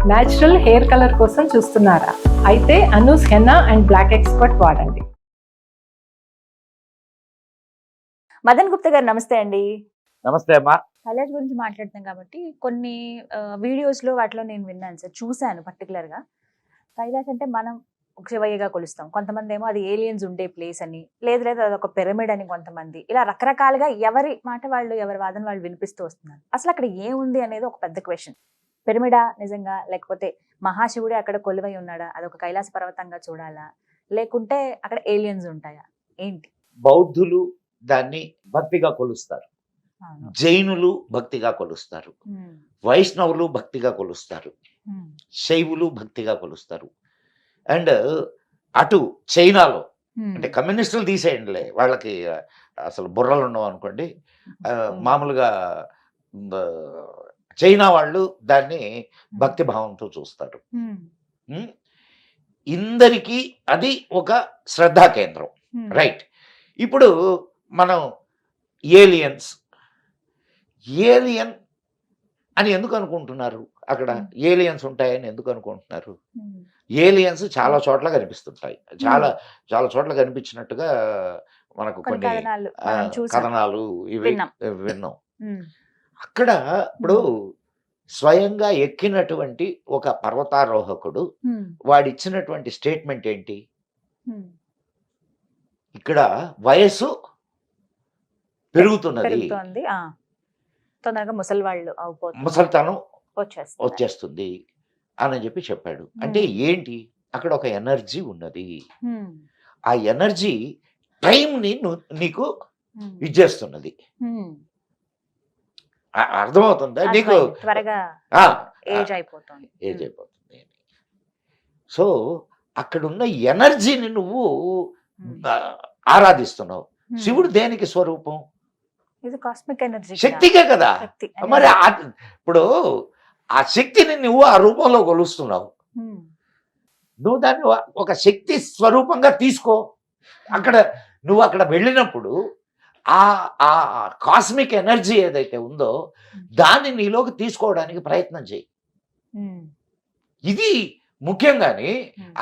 Natural hair colour కోసం చూస్తున్నారా? అయితే Anoos henna and black expert వాడండి. మదన్ గుప్తా గారు నమస్తే అండి. నమస్తే అమ్మా. కైలాష్ గురించి మాట్లాడుతాం కాబట్టి కొన్ని వీడియోస్ లో వాటిలో నేను విన్నాను సార్, చూశాను పర్టికులర్ గా. కైలాష్ అంటే మనం ఒక శివయ్యగా కొలుస్తాం, కొంతమంది ఏమో అది ఏలియన్స్ ఉండే ప్లేస్ అని, లేదు అది ఒక పిరమిడ్ అని, కొంతమంది ఇలా రకరకాలుగా ఎవరి మాట వాళ్ళు, ఎవరి వాదన వాళ్ళు వినిపిస్తూ వస్తున్నారు. అసలు అక్కడ ఏముంది అనేది ఒక పెద్ద క్వశ్చన్. పిరమిడా నిజంగా, లేకపోతే మహాశివుడే అక్కడ కొలువై ఉన్నాడా, అదొక కైలాస పర్వతంగా చూడాలా, లేకుంటే అక్కడ ఏలియన్స్ ఉంటాయా, ఏంటి? బౌద్ధులు దాన్ని భక్తిగా కొలుస్తారు, జైనులు భక్తిగా కొలుస్తారు, వైష్ణవులు భక్తిగా కొలుస్తారు, శైవులు భక్తిగా కొలుస్తారు. అండ్ అటు చైనాలో అంటే కమ్యూనిస్టులు తీసేయండిలే, వాళ్ళకి అసలు బుర్రలు ఉండవు అనుకోండి, మామూలుగా చైనా వాళ్ళు దాన్ని భక్తి భావంతో చూస్తారు. ఇందరికీ అది ఒక శ్రద్ధా కేంద్రం, రైట్? ఇప్పుడు మనం ఏలియన్ అని ఎందుకు అనుకుంటున్నారు? అక్కడ ఏలియన్స్ ఉంటాయని ఎందుకు అనుకుంటున్నారు? ఏలియన్స్ చాలా చోట్ల కనిపిస్తుంటాయి, చాలా చాలా చోట్ల కనిపించినట్టుగా మనకు కొన్ని కథనాలు ఇవి విన్నాం. అక్కడ ఇప్పుడు స్వయంగా ఎక్కినటువంటి ఒక పర్వతారోహకుడు వాడిచ్చినటువంటి స్టేట్మెంట్ ఏంటి? ఇక్కడ వయస్సు పెరుగుతున్నది, తొందరగా ముసలితనం వచ్చేస్తుంది అని చెప్పి చెప్పాడు. అంటే ఏంటి? అక్కడ ఒక ఎనర్జీ ఉన్నది, ఆ ఎనర్జీ టైంని నీకు ఇచ్చేస్తున్నది. అర్థమవుతుందా నీకు? ఏజ్ అయిపోతుంది. సో అక్కడున్న ఎనర్జీని నువ్వు ఆరాధిస్తున్నావు. శివుడు దేనికి స్వరూపం? శక్తికే కదా. మరి ఇప్పుడు ఆ శక్తిని నువ్వు ఆ రూపంలో కొలుస్తున్నావు, నువ్వు దాన్ని ఒక శక్తి స్వరూపంగా తీసుకో. నువ్వు అక్కడ వెళ్ళినప్పుడు ఆ కాస్మిక్ ఎనర్జీ ఏదైతే ఉందో దాన్ని నీలోకి తీసుకోవడానికి ప్రయత్నం చేయి. ఇది ముఖ్యంగాని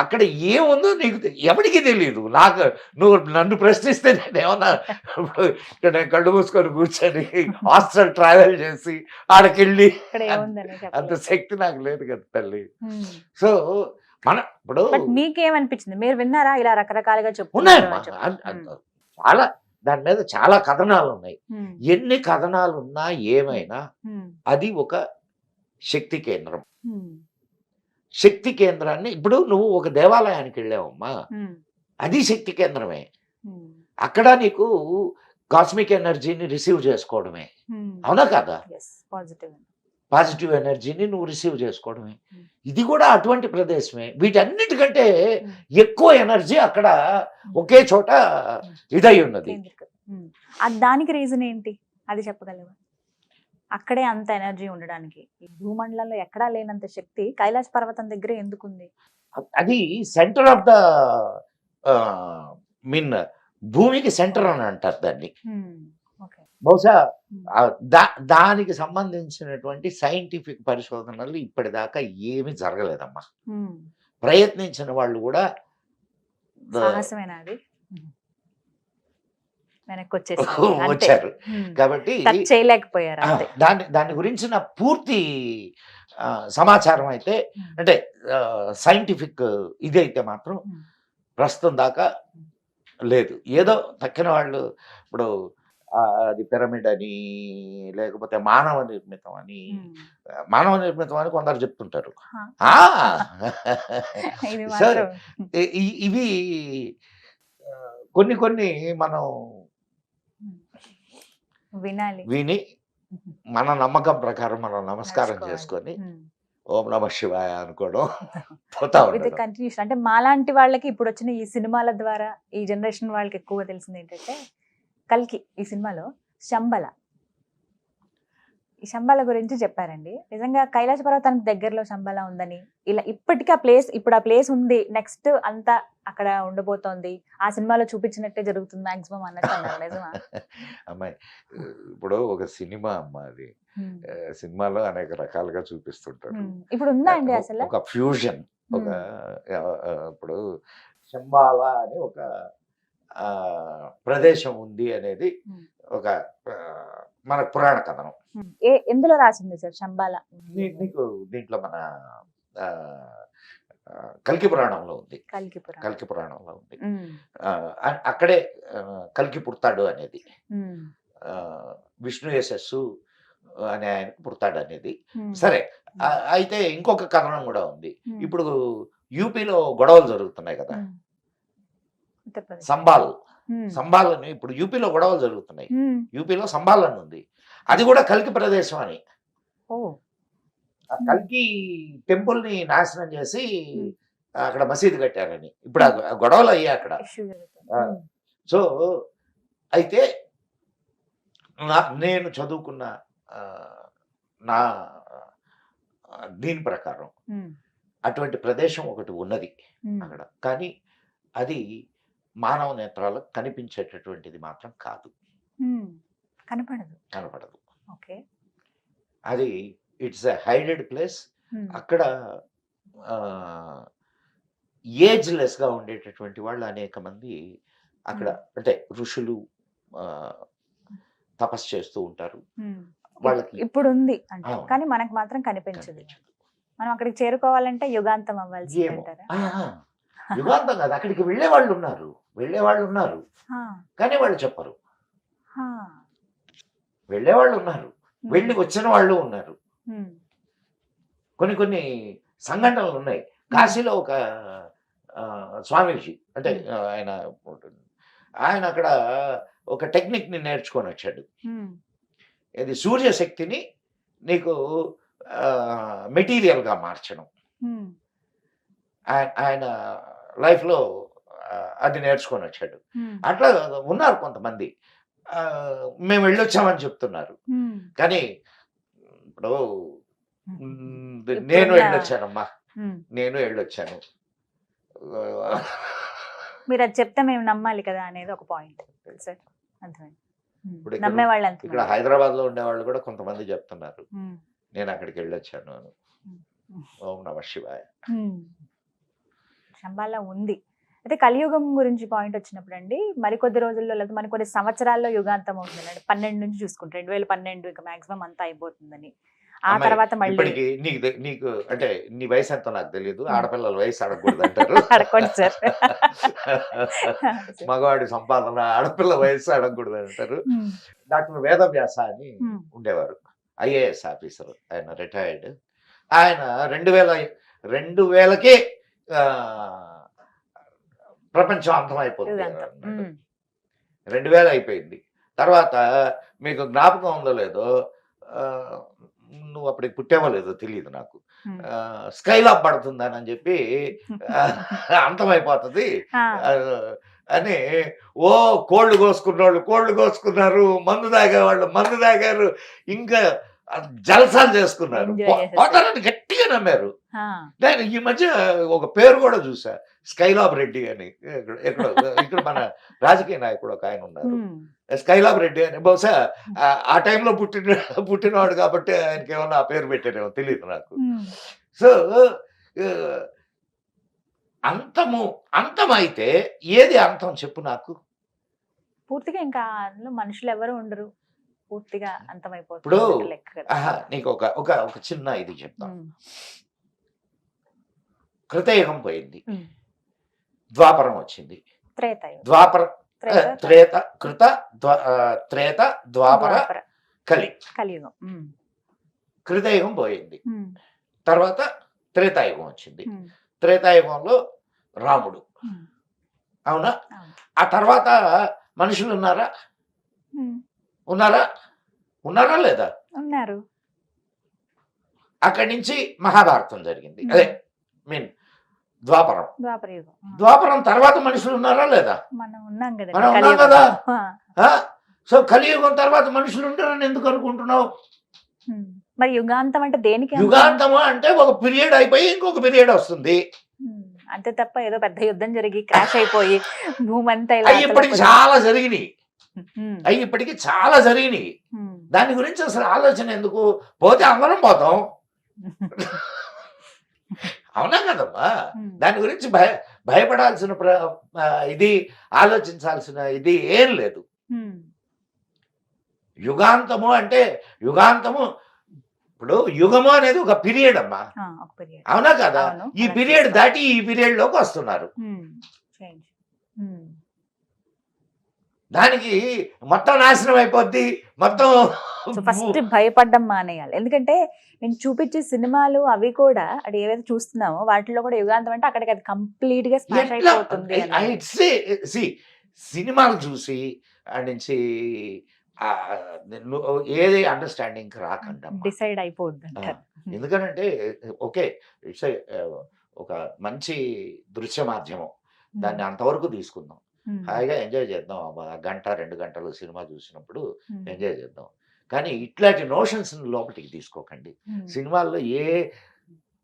అక్కడ ఏముందో నీకు ఎవరికి తెలియదు. నువ్వు నన్ను ప్రశ్నిస్తే నేనేమన్నా ఇక్కడ కళ్ళు మూసుకొని కూర్చొని హాస్టల్ ట్రావెల్ చేసి ఆడకెళ్ళి అంత శక్తి నాకు లేదు కదా తల్లి. సో ఇప్పుడు మీకేమనిపించింది? మీరు విన్నారా ఇలా రకరకాలుగా ఉన్నాయమ్మా, చాలా దాని మీద చాలా కథనాలు ఉన్నాయి. ఎన్ని కథనాలు ఉన్నా ఏమైనా అది ఒక శక్తి కేంద్రం. శక్తి కేంద్రాన్ని ఇప్పుడు నువ్వు ఒక దేవాలయానికి వెళ్ళావమ్మా, అది శక్తి కేంద్రమే. అక్కడ నీకు కాస్మిక్ ఎనర్జీని రిసీవ్ చేసుకోవడమే, అవునా కదా? పాజిటివ్ ఎనర్జీని నువ్వు రిసీవ్ చేసుకోవడమే. ఇది కూడా అటువంటి ప్రదేశమే. వీటన్నిటికంటే ఎక్కువ ఎనర్జీ అక్కడ ఒకే చోట ఇదై ఉన్నది. దానికి రీజన్ ఏంటి, అది చెప్పగలవా? అక్కడే అంత ఎనర్జీ ఉండడానికి ఈ భూమండలంలో ఎక్కడా లేనంత శక్తి కైలాస పర్వతం దగ్గర ఎందుకుంది? అది సెంటర్ ఆఫ్ ద భూమికి సెంటర్ అని అంటారు దాన్ని. బహుశా దానికి సంబంధించినటువంటి సైంటిఫిక్ పరిశోధనలు ఇప్పటిదాకా ఏమీ జరగలేదమ్మా. ప్రయత్నించిన వాళ్ళు కూడా వచ్చారు కాబట్టి చేయలేకపోయారు. దాని గురించిన పూర్తి సమాచారం అయితే అంటే సైంటిఫిక్ ఇదైతే మాత్రం ప్రస్తుతం దాకా లేదు. ఏదో తక్కిన వాళ్ళు ఇప్పుడు అది పిరమిడ్ అని, లేకపోతే మానవ నిర్మితం అని కొందరు చెప్తుంటారు. ఇవి కొన్ని మనం విని మన నమ్మకం ప్రకారం మనం నమస్కారం చేసుకొని ఓం నమ శివాయ అనుకోవడం కంటిన్యూషన్. అంటే మాలాంటి వాళ్ళకి ఇప్పుడు వచ్చిన ఈ సినిమాల ద్వారా ఈ జనరేషన్ వాళ్ళకి ఎక్కువగా తెలిసింది ఏంటంటే, కల్కి ఈ సినిమాలో శంబల ఈ శంబాల గురించి చెప్పారండి. నిజంగా కైలాస పర్వతానికి దగ్గరలో శంబాల ఉందని, ఇలా ఇప్పటికీ ఆ ప్లేస్, ఇప్పుడు ఆ ప్లేస్ ఉంది, నెక్స్ట్ అంతా అక్కడ ఉండబోతోంది, ఆ సినిమాలో చూపించినట్టే జరుగుతుంది మాక్సిమం అన్నట్టు అన్నారు. నిజమా? అమ్మాయి ఇప్పుడు ఒక సినిమా అమ్మ అది. సినిమాలో అనేక రకాలుగా చూపిస్తుంటారు. ఇప్పుడు ఉందా అండి అసలు? ఒక ఫ్యూజన్, ఒక ఇప్పుడు శంబాల అని ఒక ప్రదేశం ఉంది అనేది ఒక మన పురాణ కథనం. ఎందులో రాసింది సార్ శంబాల? నీకు దీంట్లో మన కల్కి పురాణంలో ఉంది. కల్కి పురాణంలో ఉంది. అక్కడే కల్కి పుడతాడు అనేది, విష్ణు యశస్సు అనే ఆయనకు పుడతాడు అనేది. సరే, అయితే ఇంకొక కథనం కూడా ఉంది. ఇప్పుడు యూపీలో గొడవలు జరుగుతున్నాయి కదా, సంబాల్ అని. ఇప్పుడు యూపీలో గొడవలు జరుగుతున్నాయి. యూపీలో సంబాల్ అని ఉంది, అది కూడా కల్కి ప్రదేశం అని. కల్కి టెంపుల్ ని నాశనం చేసి అక్కడ మసీదు కట్టారని ఇప్పుడు ఆ గొడవలు అయ్యాయి అక్కడ. సో అయితే నేను చదువుకున్న నా దీని ప్రకారం అటువంటి ప్రదేశం ఒకటి ఉన్నది అక్కడ, కానీ అది మానవ నేత్రాలకు కనిపించేటటువంటిది మాత్రం కాదు, కనపడదు. అది ఇట్స్ ఎ హైడెడ్ ప్లేస్. అక్కడ ఏజ్ లెస్ గా ఉండేటటువంటి వాళ్ళు అనేక మంది అక్కడ, అంటే ఋషులు తపస్సు చేస్తూ ఉంటారు. వాళ్ళకి ఇప్పుడు ఉంది అంటే, కానీ మనకు మాత్రం కనిపించదు. మనం అక్కడికి చేరుకోవాలంటే యుగాంతం అవ్వాల్సి అంటారా? యుగాంతం కాదు, అక్కడికి వెళ్ళే వాళ్ళు ఉన్నారు కానీ వాళ్ళు చెప్పరు. వెళ్ళేవాళ్ళు ఉన్నారు, వెళ్ళి వచ్చిన వాళ్ళు ఉన్నారు. కొన్ని సంఘటనలు ఉన్నాయి. కాశీలో ఒక స్వామీజీ, అంటే ఆయన అక్కడ ఒక టెక్నిక్ ని నేర్చుకొని వచ్చాడు. ఇది సూర్యశక్తిని నీకు మెటీరియల్ గా మార్చడం. ఆయన లైఫ్ లో అది నేర్చుకొని వచ్చాడు. అట్లా ఉన్నారు కొంతమంది. మేము వెళ్ళొచ్చామని చెప్తున్నారు, కానీ ఇప్పుడు నేను వెళ్ళొచ్చానమ్మా, నేను వెళ్ళొచ్చాను. మీరు అది చెప్తే మేము నమ్మాలి కదా అనేది ఒక పాయింట్ సార్. ఇప్పుడు ఇక్కడ హైదరాబాద్ లో ఉండేవాళ్ళు కూడా కొంతమంది చెప్తున్నారు నేను అక్కడికి వెళ్ళొచ్చాను అని. ఓం నమ శివాయ. శంబాల ఉంది. అయితే కలియుగం గురించి పాయింట్ వచ్చినప్పుడు అండి, మరికొద్ది రోజుల్లో లేదా మరికొన్ని సంవత్సరాల్లో యుగాంతం అవుతుందండి. 12 నుంచి చూసుకుంటే 2012 ఇక మాక్సిమం అంతా అయిపోతుందని. ఆ తర్వాత మళ్ళీ నీకు అంటే నీ వయసు ఎంతో నాకు తెలియదు, ఆడపిల్లల వయసు అడగకూడదు అంటారు. అడగండి సార్. మగవాడి సంపాదన, ఆడపిల్ల వయసు అడగకూడదు అంటారు. డాక్టర్ వేదవ్యాస అని ఉండేవారు, ఐఏఎస్ ఆఫీసర్. ఆయన రిటైర్డ్. ఆయన 2000కే ప్రపంచం అంతమైపోతుంది. 2000 అయిపోయింది. తర్వాత మీకు జ్ఞాపకం ఉందో లేదో, నువ్వు అప్పటికి పుట్టావో లేదో తెలియదు నాకు, స్కైలాబ్ పడుతుందని చెప్పి అంతమైపోతుంది అని కోళ్ళు కోసుకున్నారు, మందు తాగారు, ఇంకా జల్సాలు చేసుకున్నారు, పోతారని గట్టిగా నమ్మారు. నేను ఈ మధ్య ఒక పేరు కూడా చూసా, స్కైలాబ్ రెడ్డి అని. ఇక్కడ మన రాజకీయ నాయకుడు ఒక ఆయన ఉన్నారు, స్కైలాబ్ రెడ్డి అని. బహుశా ఆ టైంలో పుట్టినవాడు కాబట్టి ఆయనకి ఏమన్నా ఆ పేరు పెట్టారేమో తెలియదు నాకు. సో అంతమైతే ఏది అంతం చెప్పు నాకు? పూర్తిగా ఇంకా అందులో మనుషులు ఎవరు ఉండరు, పూర్తిగా అంతమైపోతుంది. ఇప్పుడు నీకు ఒక చిన్న ఇది చెప్తాను. కృతయుగం పోయింది, ద్వాపరం వచ్చింది. ద్వాపరం, త్రేత, ద్వాపర, కలియుగం. కృతయుగం పోయింది, తర్వాత త్రేతాయుగం వచ్చింది. త్రేతాయుగంలో రాముడు, అవునా? ఆ తర్వాత మనుషులు ఉన్నారా లేదా? ఉన్నారు. అక్కడి నుంచి మహాభారతం జరిగింది, అదే మీన్ ద్వాపరం తర్వాత మనుషులు ఉన్నారా లేదా? మనం ఉన్నాం కదా. సో కలియుగం తర్వాత మనుషులు ఉంటారని ఎందుకు అనుకుంటున్నావు? మరి యుగాంతం అంటే దేనికి అంత? యుగాంతము అంటే ఒక పీరియడ్ అయిపోయి ఇంకొక పీరియడ్ వస్తుంది. అంతే తప్ప ఏదో పెద్ద యుద్ధం జరిగి క్రాష్ అయిపోయి భూమి అంతా ఇలా అవి ఇప్పటికి అతలాకుతలం. చాలా జరిగినాయి. ఉమ్, అవి ఇప్పటికి చాలా జరిగినాయి. ఉమ్. దాని గురించి అసలు ఆలోచన ఎందుకు? పోతే అందరం పోతాం. అవునా కదమ్మా? ఉమ్, దాని గురించి భయపడాల్సిన ఇది ఆలోచించాల్సిన ఇది ఏం లేదు. ఉమ్, యుగాంతము అంటే యుగాంతము ఇప్పుడు యుగము అనేది ఒక పీరియడ్ అమ్మా. ఒక పీరియడ్. అవునా కదా? అవును, ఈ correct. పీరియడ్ దాటి ఈ పీరియడ్ లోకి వస్తున్నారు. చేంజ్. దానికి మొత్తం నాశనం అయిపోద్ది మొత్తం. సో ఫస్ట్ భయపడ్డం మానేయాలి. ఎందుకంటే నేను చూపించే సినిమాలు అవి కూడా అది ఏవైతే చూస్తున్నామో వాటిలో కూడా యుగాంతం అంటే అక్కడికి అది కంప్లీట్ గా స్మాష్ ఎట్లా అయిపోతుంది అని. సినిమాలు చూసి ఆ నుంచి ఏది అండర్స్టాండింగ్ రాకుండా. డిసైడ్ అయిపోద్ది అంటారు. ఎందుకంటే ఓకే ఇట్స్ ఒక మంచి దృశ్య మాధ్యమం, దాన్ని అంతవరకు తీసుకుందాం, హాయిగా ఎంజాయ్ చేద్దాం. గంట 2 గంటలు సినిమా చూసినప్పుడు ఎంజాయ్ చేద్దాం. కానీ ఇట్లాంటి నోషన్స్ లోపలికి తీసుకోకండి. సినిమాల్లో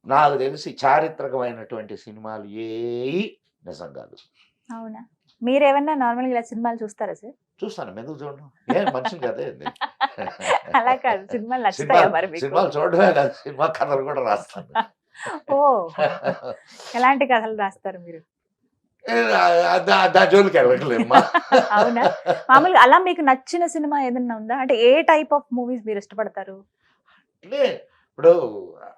నాకు తెలిసి చారిత్రకమైనటువంటి సినిమాలు ఏవి నిజం కాదు. అవునా? మీరేమన్నా నార్మల్ గా ఇలా సినిమాలు చూస్తారా సార్? చూస్తాను, ఎందుకు చూడడం? ఏం మనిషిని కదే. అలా కాదు, సినిమాలు నచ్చుతాయా మరి మీకు? సినిమాలు చూడడమే కాదు, సినిమా కథలు కూడా రాస్తాను. ఓ, ఎలాంటి కథలు రాస్తారు మీరు? దా జోలికి వెళ్ళట్లేమ్మా. అవునా? మామూలుగా అలా మీకు నచ్చిన సినిమా ఏదన్నా ఉందా? అంటే ఏ టైప్ ఆఫ్ మూవీస్ మీరు ఇష్టపడతారు? అంటే ఇప్పుడు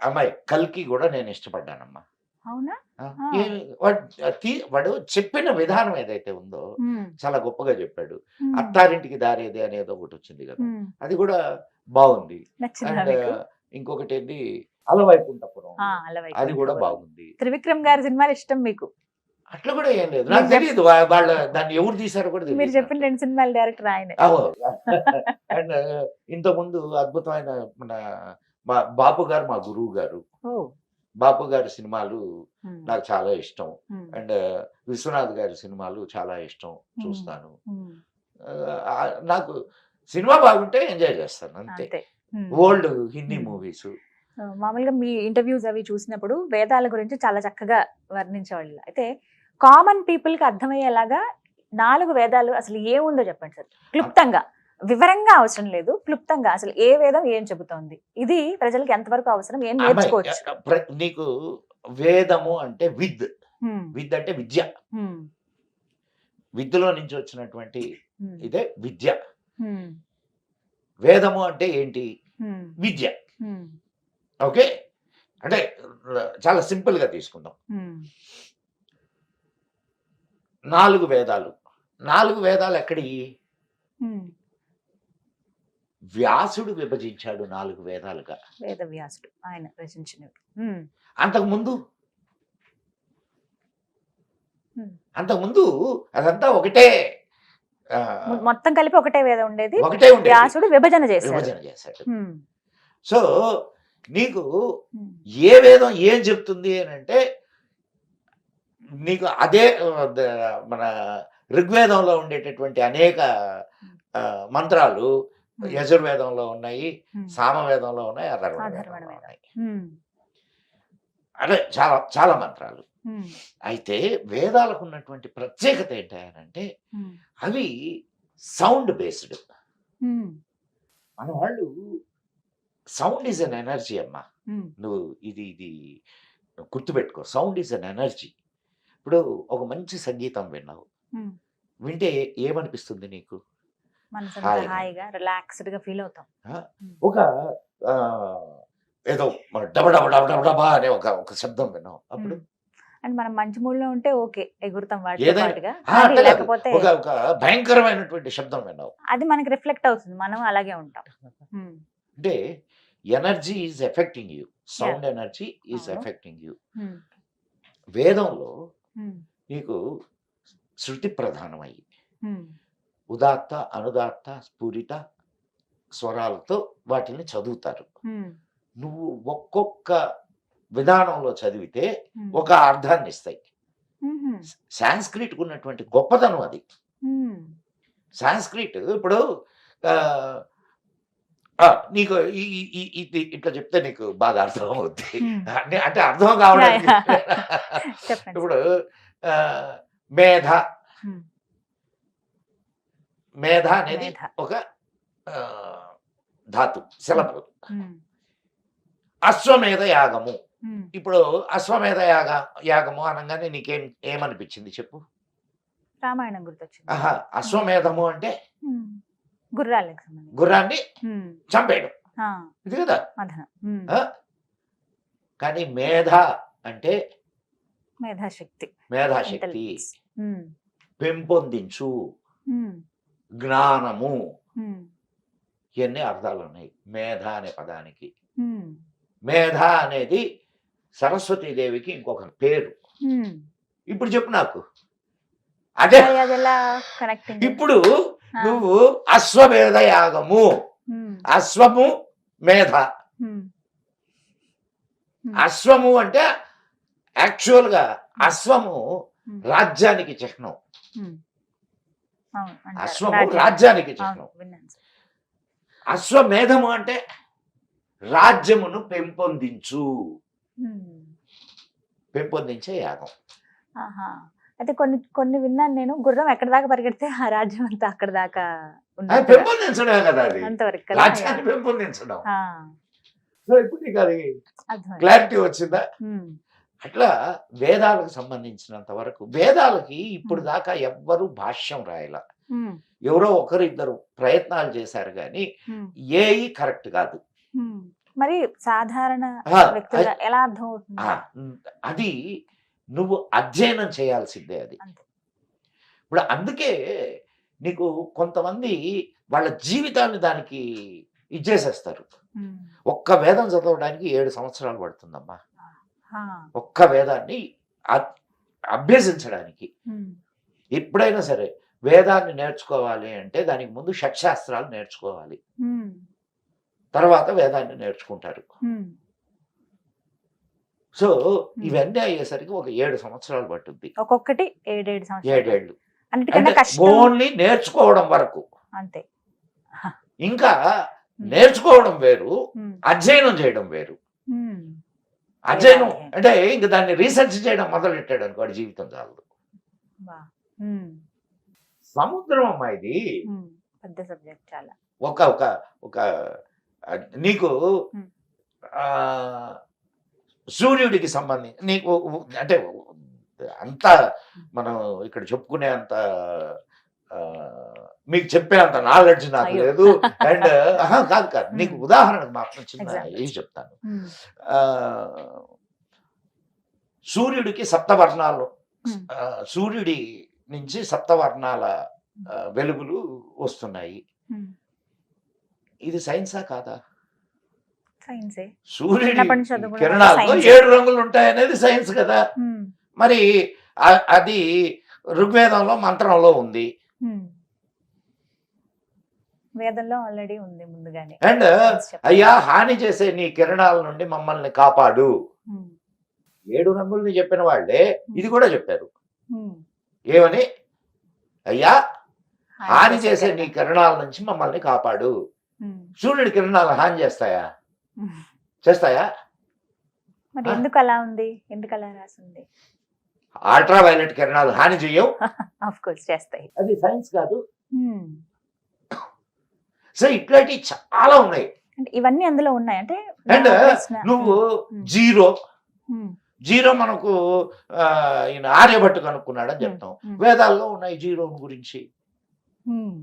అమ్మాయి కల్కి కూడా నేను ఇష్టపడ్డానమ్మా. అవునా? వాడు చెప్పిన విధానం ఏదైతే ఉందో చాలా గొప్పగా చెప్పాడు. మ్మ్. అత్తారింటికి దారేది అనేది ఒకటి వచ్చింది కదా, మ్మ్. అది కూడా బాగుంది. నచ్చిందా అండ్ మీకు? ఇంకొకటి ఏంటి అలవైకుంఠపురం, అలవైకుంఠపురం. అది కూడా బాగుంది. త్రివిక్రమ్ గారి సినిమాలు ఇష్టం మీకు? అట్లా కూడా ఏం లేదు, నాకు తెలియదు వాళ్ళ దాన్ని ఎవరు తీశారో కూడా మీరు తెలియదు. చెప్పిన 2 సినిమాలు డైరెక్టర్ ఆయనే. అండ్ ఇంతకుముందు అద్భుతమైన మన బాపు గారు మా గురువు గారు. ఓ. బాపు గారి సినిమాలు మ్మ్. నాకు చాలా ఇష్టం. మ్మ్. అండ్ విశ్వనాథ్ గారి సినిమాలు చాలా ఇష్టం, చూస్తాను. మ్మ్. నాకు సినిమా బాగుంటే ఎంజాయ్ చేస్తాను అంతే. అంతే. మ్మ్. ఓల్డ్ హిందీ మ్మ్. మూవీస్ మామూలుగా మీ ఇంటర్వ్యూస్ అవి చూసినప్పుడు వేదాల గురించి చాలా చక్కగా వర్ణించేవాళ్ళు. అయితే కామన్ పీపుల్ కి అర్థమయ్యేలాగా 4 వేదాలు అసలు ఏముందో చెప్పండి సార్, క్లుప్తంగా. వివరంగా అవసరం లేదు, క్లుప్తంగా అసలు ఏ వేదం ఏం చెబుతోంది, ఇది ప్రజలకు ఎంతవరకు అవసరం, ఏం నేర్చుకోవచ్చు? నీకు వేదము అంటే విద్ మ్మ్. విద్ అంటే విద్య, మ్మ్. విద్యలో నుంచి వచ్చినటువంటి మ్మ్. ఇదే విద్య. మ్మ్. వేదము అంటే ఏంటి? మ్మ్. విద్య. మ్మ్. ఓకే, అంటే చాలా సింపుల్ గా తీసుకుందాం. మ్మ్. 4 వేదాలు. 4 వేదాలు ఎక్కడి? మ్మ్. వ్యాసుడు విభజించాడు 4 వేదాలుగా. వేదవ్యాసుడు ఆయన రచించినవి. మ్మ్. అంతకుముందు మ్మ్. అంతకుముందు అదంతా ఒకటే, మొత్తం కలిపి ఒకటే వేదం ఉండేది, ఒకటే ఉండేది. వ్యాసుడు విభజన చేశాడు. విభజన చేశాడు. మ్మ్. సో నీకు మ్మ్. ఏ వేదం ఏం చెప్తుంది అని అంటే, నీకు అదే మన ఋగ్వేదంలో ఉండేటటువంటి అనేక మంత్రాలు యజుర్వేదంలో ఉన్నాయి, మ్మ్. సామవేదంలో ఉన్నాయి, అథర్వణ అథర్వణ వేదంలో వేదం. ఉన్నాయి. మ్మ్. అంటే చాలా చాలా మంత్రాలు. మ్మ్. అయితే వేదాలకు ఉన్నటువంటి ప్రత్యేకత ఏంటంటే మ్మ్. అవి సౌండ్ బేస్డ్. మ్మ్. మన వాళ్ళు సౌండ్ ఈజ్ అన్ ఎనర్జీ అమ్మా. మ్మ్. నువ్వు ఇది గుర్తుపెట్టుకో, సౌండ్ ఈజ్ అన్ ఎనర్జీ. ఇప్పుడు ఒక మంచి సంగీతం విన్నావు, మ్మ్. వింటే ఏమనిపిస్తుంది నీకు? మనసు హాయిగా. హాయిగా రిలాక్స్డ్ గా ఫీల్ అవుతాం. ఒక ఏదో డబ డబ డబ డబ డబా అనే ఒక శబ్దం విన్నావు, అప్పుడు అండ్ మనం మంచి మూడ్ లో ఉంటే ఓకే ఎగురుతాం వాటితో ఏదైనా పాటుగా. అట్లా కానీ కాదు, లేకపోతే ఒక భయంకరమైనటువంటి శబ్దం విన్నావు అది మనకి రిఫ్లెక్ట్ అవుతుంది, మనం అలాగే ఉంటాం. మ్మ్. అంటే energy is affecting you, sound energy is అవును. Affecting you. మ్మ్. వేదంలో మ్మ్. నీకు శృతి ప్రధానమయ్యి మ్మ్. ఉదాత్త అనుదాత్త స్ఫురిత స్వరాలతో వాటిని చదువుతారు. మ్మ్. నువ్వు ఒక్కొక్క విధానంలో చదివితే మ్మ్. ఒక అర్థాన్ని ఇస్తాయి. మ్మ్. సాంస్క్రిట్కు ఉన్నటువంటి గొప్పతనం అది. మ్మ్. సాంస్క్రిట్ ఇప్పుడు ఆ, నీకు ఇట్లా చెప్తే నీకు బాగా అర్థం అవుద్ది. Hmm. అంటే అర్థం కావడానికి చెప్పండి. ఇప్పుడు మేధ Hmm. మేధ అనేది మేధ. ఒక ధాతు శిలపు. Hmm. అశ్వమేధ యాగము. Hmm. ఇప్పుడు అశ్వమేధ యాగము అనగానే ఏమనిపించింది చెప్పు? రామాయణం గుర్తొచ్చింది. ఆహా, అశ్వమేధము అంటే Hmm. గుర్రాలకు సంబంధించి. గుర్రాన్ని Hmm. చంపేయడం, ఆ, ఇది కదా. మదన. Hmm. ఆ? కానీ మేధ అంటే మేధాశక్తి. మేధాశక్తి, Intelligence. Hmm. పెంపొందించు, Hmm. జ్ఞానము, Hmm. ఇవన్నీ అర్థాలు ఉన్నాయి మేధ అనే పదానికి. Hmm. మేధ అనేది సరస్వతీదేవికి ఇంకొక పేరు. Hmm. ఇప్పుడు చెప్పు నాకు. అదే మరి అది ఎలా కనెక్టింగ్? ఇప్పుడు నువ్వు అశ్వమేధ యాగము, అశ్వము మేధ. అశ్వము అంటే యాక్చువల్ గా అశ్వము రాజ్యానికి చిహ్నం. అశ్వము రాజ్యానికి చిహ్నం. అశ్వమేధము అంటే రాజ్యమును పెంపొందించే యాగం. అయితే కొన్ని కొన్ని విన్నాను నేను, గుర్రం ఎక్కడ దాకా పరిగెడితే ఆ రాజ్యం అంతా అక్కడ దాకా అది పెంపొందించడమే కదా, అది అంతవరకు కదా. రాజ్యాన్ని పెంపొందించడం. ఆ, సో ఇప్పుడు నీకు అది అర్థమైంది. క్లారిటీ వచ్చిందా? ఉమ్, అట్లా వేదాలకు సంబంధించినంత వరకు, వేదాలకి ఇప్పుడు దాకా ఎవ్వరు భాష్యం రాయాల. ఉమ్, ఎవరో ఒకరిద్దరు ప్రయత్నాలు చేశారు కానీ ఉమ్, ఏఈ కరెక్ట్ కాదు. ఉమ్. మరి సాధారణ ఆ, వ్యక్తులుగా ఎలా అర్థం అవుతుంది? ఆ, అది నువ్వు అధ్యయనం చేయాల్సిందే అది. అంతే. ఇప్పుడు అందుకే నీకు కొంతమంది వాళ్ళ జీవితాన్ని దానికి ఇచ్చేసేస్తారు. ఉమ్, ఒక్క వేదం చదవడానికి 7 సంవత్సరాలు పడుతుందమ్మా, ఆ, ఒక్క వేదాన్ని అభ్యసించడానికి. ఉమ్, ఎప్పుడైనా సరే వేదాన్ని నేర్చుకోవాలి అంటే దానికి ముందు షట్శాస్త్రాలు నేర్చుకోవాలి, ఉమ్, తర్వాత వేదాన్ని నేర్చుకుంటారు. ఉమ్, సో ఇవన్నీ అయ్యేసరికి ఒక 7 సంవత్సరాలు పట్టుద్ది. ఒక్కొక్కటి 7 సంవత్సరాలు. 7 ఏళ్ళు అన్నిటికన్నా అంటే కష్టం. ఓన్లీ నేర్చుకోవడం వరకు. అంతే. ఇంకా నేర్చుకోవడం వేరు, ఉమ్, అధ్యయనం చేయడం వేరు. ఉమ్, అధ్యయనం అంటే ఇంక దాన్ని రీసెర్చ్ చేయడం మొదలెట్టాడు అనుకో, వాడి జీవితం చాలదు. బా. ఉమ్, సముద్రం అమ్మా ఇది. ఉమ్, పెద్ద సబ్జెక్ట్ చాలా. ఒక ఒక ఒక నీకు ఆ సూర్యుడికి సంబంధించి నీకు అంటే అంత మనం ఇక్కడ చెప్పుకునే అంత మీకు చెప్పే అంత నాలెడ్జ్ నాకు అయ్యో. లేదు. అండ్ కాదు కాదు, నీకు ఉదాహరణకు మాత్రం చిన్న Example. ఇది చెప్తాను. ఉమ్, సూర్యుడికి సప్తవర్ణాలు, ఉమ్, సూర్యుడి నుంచి సప్తవర్ణాల వెలుగులు వస్తున్నాయి. ఉమ్. ఇది సైన్సా కాదా? సైన్సే. సూర్యుడి చిన్నప్పటి నుంచి చదువుకున్న కిరణాలతో సైన్స్. 7 రంగులు ఉంటాయనేది సైన్స్ కదా. ఉమ్, మరి అది ఋగ్వేదంలో మంత్రంలో ఉంది. ఉమ్. వేదంలో ఆల్రెడీ ఉంది ముందుగానే. అండ్ అయ్యా హాని చేసే నీ కిరణాల నుండి మమ్మల్ని కాపాడు. ఉమ్, 7 రంగుల్ని చెప్పిన వాళ్ళే ఇది కూడా చెప్పారు. ఉమ్. ఏమని? అయ్యా హాని చేసే నీ కిరణం. కిరణాల నుంచి మమ్మల్ని కాపాడు. ఉమ్, సూర్యుడి కిరణాలు హాని చేస్తాయా? ఉమ్. చేస్తాయా? మరి ఎందుకు అలా ఉంది? ఎందుకు అలా రాసింది? అల్ట్రా వైలెట్ కిరణాలు హాని చెయ్యవు. ఆఫ్ కోర్స్ చేస్తాయి. అది సైన్స్ కాదు. ఉమ్. సో ఇట్లాంటివి చాలా ఉన్నాయి. అంటే ఇవన్నీ అందులో ఉన్నాయి. అంటే అండ్ నా ప్రశ్న. నువ్వు ఉమ్, జీరో ఉమ్, జీరో మనకు ఈయన ఆర్యభట్టు కనుక్కున్నాడని చెప్తాం. ఉమ్. వేదాల్లో ఉన్నాయి జీరో గురించి. ఉమ్.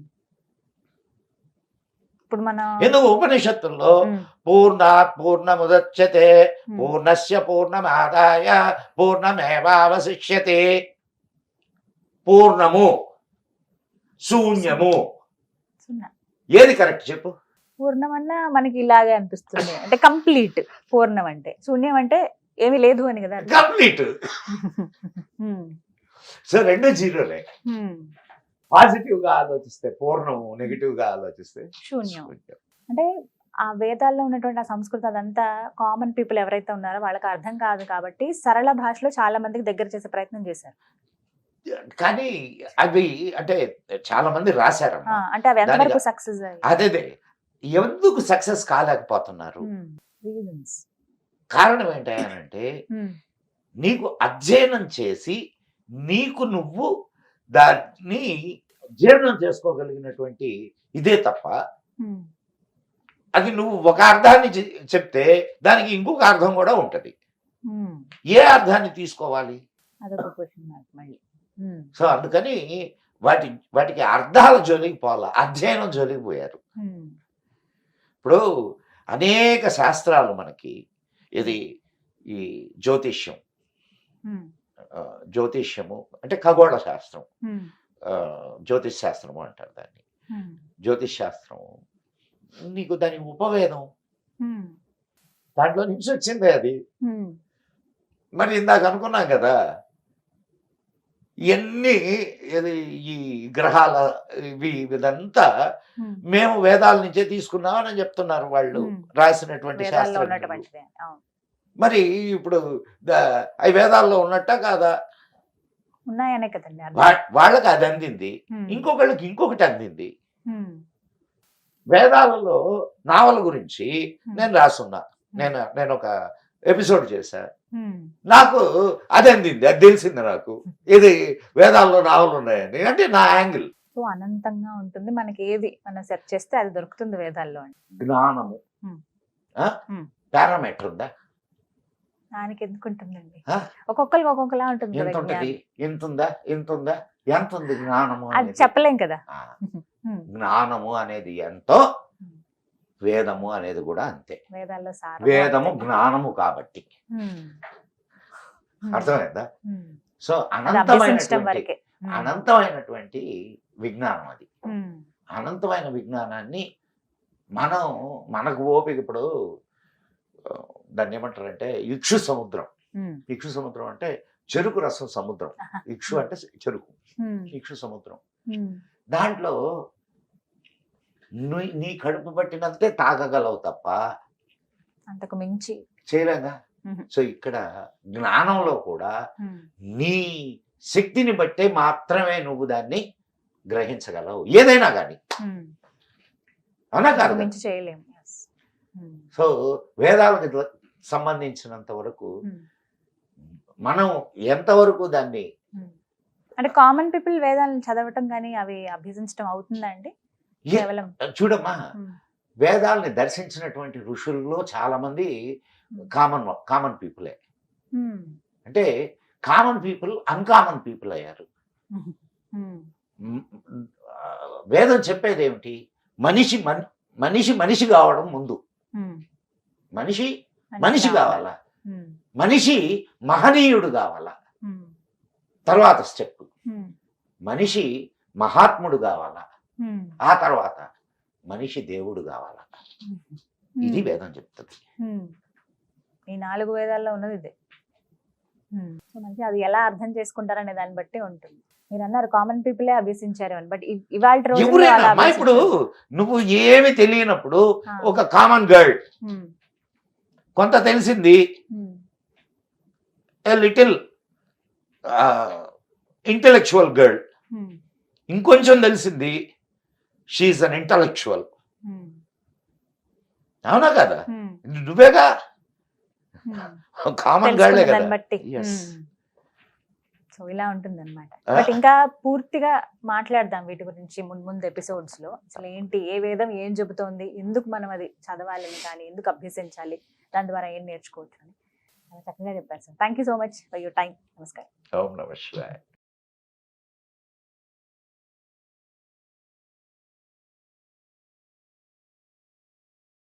ఇప్పుడు మన ఎందుకు ఉపనిషత్తుల్లో ఉమ్, పూర్ణాత్ పూర్ణముదచ్యతే ఉమ్, పూర్ణస్య పూర్ణమాదాయ పూర్ణమేవావశిష్యతే. పూర్ణము, శూన్యము, సున్నా. ఏది కరెక్ట్ చెప్పు? పూర్ణం అన్నా మనకి ఇలాగే అనిపిస్తుంది. అంటే కంప్లీట్ పూర్ణం అంటే, శూన్యం అంటే ఏమీ లేదు అని కదా అర్థం. కంప్లీట్. ఉమ్, సో 2 జీరోలే. ఉమ్. పాజిటివ్ గా ఆలోచిస్తే పూర్ణము, నెగిటివ్ గా ఆలోచిస్తే శూన్యం. శూన్యం. అంటే ఆ వేదాల్లో ఉన్నటువంటి ఆ సంస్కృతి అదంతా కామన్ పీపుల్ ఎవరైతే ఉన్నారో వాళ్ళకి అర్థం కాదు కాబట్టి సరళ భాషలో చాలా మందికి దగ్గర చేసే ప్రయత్నం చేశారు. కానీ అవి అంటే చాలా మంది రాశారమ్మా. అంటే అవి ఎంతవరకు సక్సెస్ అయ్యాయి? అదే ఎందుకు సక్సెస్ కాలేకపోతున్నారు? రీజన్స్. కారణం ఏంటంటే నీకు అధ్యయనం చేసి నీకు నువ్వు దాన్ని జీర్ణం చేసుకోగలిగినటువంటి ఇదే తప్ప అది నువ్వు ఒక అర్థాన్ని చెప్తే దానికి ఇంకొక అర్థం కూడా ఉంటది. ఏ అర్థాన్ని తీసుకోవాలి? అదొక క్వశ్చన్ మార్క్ మళ్ళీ. సో అందుకని వాటికి అర్థాల జోలికి పోవాల, అధ్యయనం జోలికి పోయారు. ఇప్పుడు అనేక శాస్త్రాలు మనకి ఇది ఈ జ్యోతిష్యము అంటే ఖగోళ శాస్త్రం, జ్యోతిష్ శాస్త్రము అంటారు దాన్ని. జ్యోతిష్ శాస్త్రం నీకు దాని ఉపవేదం, దాంట్లో నుంచి వచ్చిందే అది. మరి ఇందాక అనుకున్నాం కదా ఇవన్నీ ఈ గ్రహాల ఇదంతా మేము వేదాల నుంచే తీసుకున్నామని చెప్తున్నారు వాళ్ళు రాసినటువంటి శాస్త్రం. మరి ఇప్పుడు అవి వేదాల్లో ఉన్నట్ట కాదా? ఉన్నాయనే కదండి. వాళ్ళకి అది అందింది, ఇంకొకళ్ళకి ఇంకొకటి అందింది. వేదాలలో నావల గురించి నేను రాసున్నా, నేను ఒక ఎపిసోడ్ చేశా, నాకు అది అందింది, అది తెలిసింది నాకు ఇది వేదాల్లో నావలు ఉన్నాయని. అంటే నా యాంగిల్. సో అనంతంగా ఉంటుంది, మనకి ఏది మనం సెర్చ్ చేస్తే అది దొరుకుతుంది వేదాల్లో. జ్ఞానము పారామీటర్ ఉందా? దానికి ఎందుకు ఉంటుందండి, ఒక్కొక్కరికి ఒక్కొక్కలా ఉంటుంది. ఎంత ఉంటది? ఎంత ఉందా? ఎంత ఉందా? ఎంత ఉంది జ్ఞానము? అది చెప్పలేం కదా. జ్ఞానము అనేది ఎంతో, వేదము అనేది కూడా అంతే. వేదాల్లో వేదము జ్ఞానము కాబట్టి అర్థమైందా? సో అనంతమైనటువంటి విజ్ఞానం అది. అనంతమైన విజ్ఞానాన్ని మనకు ఓపిక. ఇప్పుడు దాన్ని ఏమంటారంటే ఇక్షు సముద్రం. ఇక్షు సముద్రం అంటే చెరుకు రసం సముద్రం. ఇక్షు అంటే చెరుకు, ఇక్షు సముద్రం. దాంట్లో నీ కడుపు పట్టినంతే తాగగలవు తప్ప అంతకు మించి చేయలేగా. సో ఇక్కడ జ్ఞానంలో కూడా నీ శక్తిని బట్టే మాత్రమే నువ్వు దాన్ని గ్రహించగలవు, ఏదైనా కానీ. అవునా కాదు? మించి చేయలేము. సో వేదాలకు సంబంధించినంత వరకు మనం ఎంతవరకు దాన్ని అంటే కామన్ పీపుల్ వేదాలను చదవటం కానీ అవి అభ్యసించడం అవుతుందా అండి? కేవలం చూడమ్మా, వేదాలని దర్శించినటువంటి ఋషుల్లో చాలా మంది కామన్ పీపులే. అంటే కామన్ పీపుల్ అన్కామన్ పీపుల్ అయ్యారు. వేదం చెప్పేది ఏమిటి? మనిషి కావడం ముందు, మనిషి కావాలా, మనిషి మహనీయుడు కావాలా, తర్వాత స్టెప్ మనిషి మహాత్ముడు కావాలా, ఆ తర్వాత మనిషి దేవుడు కావాలా. ఇది వేదం చెప్తుంది. ఈ 4 వేదాల్లో ఉన్నది ఇదే. మంచి అది ఎలా అర్థం చేసుకుంటారనే దాన్ని బట్టి ఉంటుంది. మీరు అన్నారు కామన్ పీపులే అభ్యసించారు అని, బట్ ఇవాళ ఇప్పుడు నువ్వు ఏమి తెలియనప్పుడు ఒక కామన్ గర్ల్ కొంత తెలిసింది, లిటిల్ ఇంటెలెక్చువల్ గర్ల్ ఇంకొంచెం తెలిసింది, షీఈస్ అన్ ఇంటలెక్చువల్. అవునా కదా? నువ్వేగా కామన్ గర్లే కదా. సో ఇలా ఉంటుంది అనమాట. బట్ ఇంకా పూర్తిగా మాట్లాడదాం వీటి గురించి ముందు ఎపిసోడ్స్ లో. అసలు ఏంటి, ఏ వేదం ఏం చెబుతోంది, ఎందుకు మనం అది చదవాలని కానీ, ఎందుకు అభ్యసించాలి, దాని ద్వారా ఏం నేర్చుకోవచ్చు అని చక్కగా చెప్పారు sir. Thank you so much for your time. నమస్కారం. ఓం నమః శివాయ.